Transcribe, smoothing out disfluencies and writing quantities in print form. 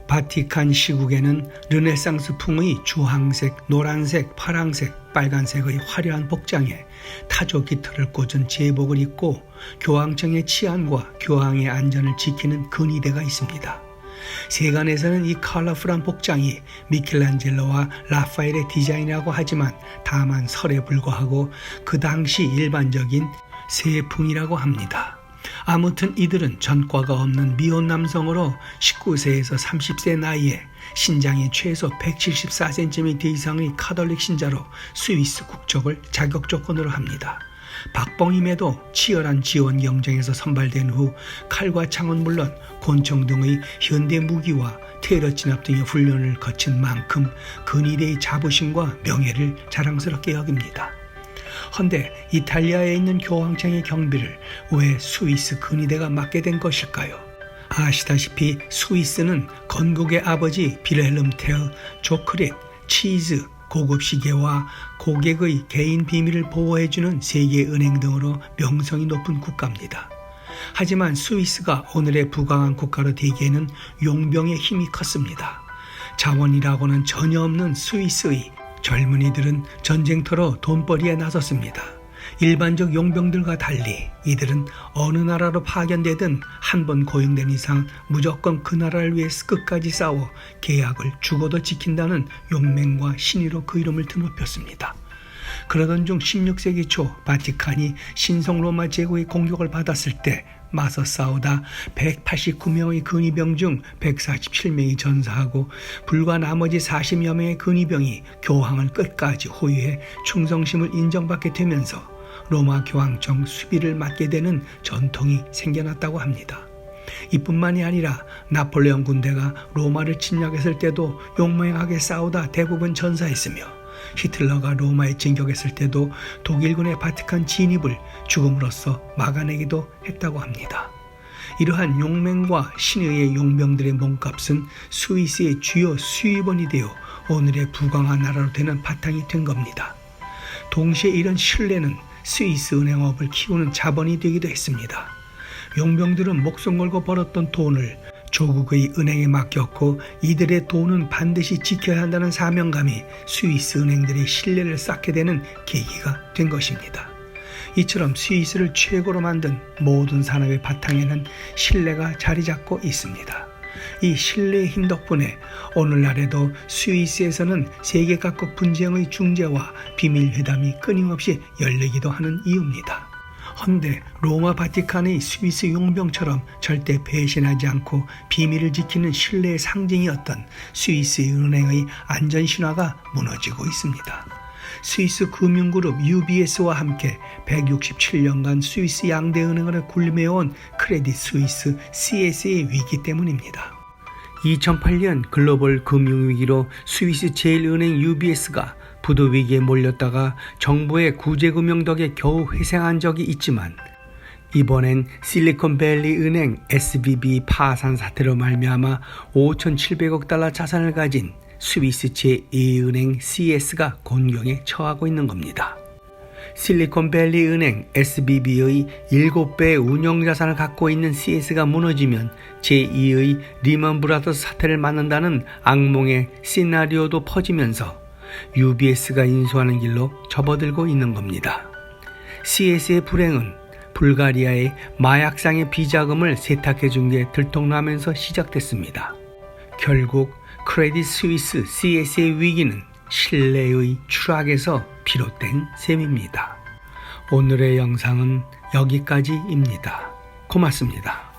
바티칸 시국에는 르네상스풍의 주황색, 노란색, 파랑색, 빨간색의 화려한 복장에 타조 깃털을 꽂은 제복을 입고 교황청의 치안과 교황의 안전을 지키는 근위대가 있습니다. 세간에서는 이 컬러풀한 복장이 미켈란젤로와 라파엘의 디자인이라고 하지만 다만 설에 불과하고 그 당시 일반적인 세풍이라고 합니다. 아무튼 이들은 전과가 없는 미혼 남성으로 19세에서 30세 나이에 신장이 최소 174cm 이상의 카톨릭 신자로 스위스 국적을 자격 조건으로 합니다. 박봉임에도 치열한 지원 경쟁에서 선발된 후 칼과 창은 물론 권총 등의 현대 무기와 테러 진압 등의 훈련을 거친 만큼 근위대의 자부심과 명예를 자랑스럽게 여깁니다. 헌데 이탈리아에 있는 교황청의 경비를 왜 스위스 근위대가 맡게 된 것일까요? 아시다시피 스위스는 건국의 아버지 빌헬름 테어, 조크렛, 치즈, 고급 시계와 고객의 개인 비밀을 보호해주는 세계은행 등으로 명성이 높은 국가입니다. 하지만 스위스가 오늘의 부강한 국가로 되기에는 용병의 힘이 컸습니다. 자원이라고는 전혀 없는 스위스의 젊은이들은 전쟁터로 돈벌이에 나섰습니다. 일반적 용병들과 달리 이들은 어느 나라로 파견되든 한 번 고용된 이상 무조건 그 나라를 위해 끝까지 싸워 계약을 죽어도 지킨다는 용맹과 신의로 그 이름을 드높였습니다. 그러던 중 16세기 초 바티칸이 신성 로마 제국의 공격을 받았을 때 맞서 싸우다 189명의 근위병 중 147명이 전사하고 불과 나머지 40여 명의 근위병이 교황을 끝까지 호위해 충성심을 인정받게 되면서 로마 교황청 수비를 맡게 되는 전통이 생겨났다고 합니다. 이뿐만이 아니라 나폴레옹 군대가 로마를 침략했을 때도 용맹하게 싸우다 대부분 전사했으며 히틀러가 로마에 진격했을 때도 독일군의 바티칸 진입을 죽음으로써 막아내기도 했다고 합니다. 이러한 용맹과 신의의 용병들의 몸값은 스위스의 주요 수입원이 되어 오늘의 부강한 나라로 되는 바탕이 된 겁니다. 동시에 이런 신뢰는 스위스 은행업을 키우는 자본이 되기도 했습니다. 용병들은 목숨 걸고 벌었던 돈을 조국의 은행에 맡겼고 이들의 돈은 반드시 지켜야 한다는 사명감이 스위스 은행들의 신뢰를 쌓게 되는 계기가 된 것입니다. 이처럼 스위스를 최고로 만든 모든 산업의 바탕에는 신뢰가 자리 잡고 있습니다. 이 신뢰의 힘 덕분에 오늘날에도 스위스에서는 세계 각국 분쟁의 중재와 비밀회담이 끊임없이 열리기도 하는 이유입니다. 헌데 로마 바티칸의 스위스 용병처럼 절대 배신하지 않고 비밀을 지키는 신뢰의 상징이었던 스위스 은행의 안전신화가 무너지고 있습니다. 스위스 금융그룹 UBS와 함께 167년간 스위스 양대은행을 굴매온 크레딧 스위스 CS의 위기 때문입니다. 2008년 글로벌 금융위기로 스위스 제일은행 UBS가 부도 위기에 몰렸다가 정부의 구제금융 덕에 겨우 회생한 적이 있지만 이번엔 실리콘밸리 은행 SVB 파산 사태로 말미암아 5,700억 달러 자산을 가진 스위스 제2은행 CS가 곤경에 처하고 있는 겁니다. 실리콘밸리 은행 SVB의 7배의 운용자산을 갖고 있는 CS가 무너지면 제2의 리먼 브라더스 사태를 맞는다는 악몽의 시나리오도 퍼지면서 UBS가 인수하는 길로 접어들고 있는 겁니다. CS의 불행은 불가리아의 마약상의 비자금을 세탁해준 게 들통나면서 시작됐습니다. 결국 크레딧 스위스 CS의 위기는 신뢰의 추락에서 비롯된 셈입니다. 오늘의 영상은 여기까지입니다. 고맙습니다.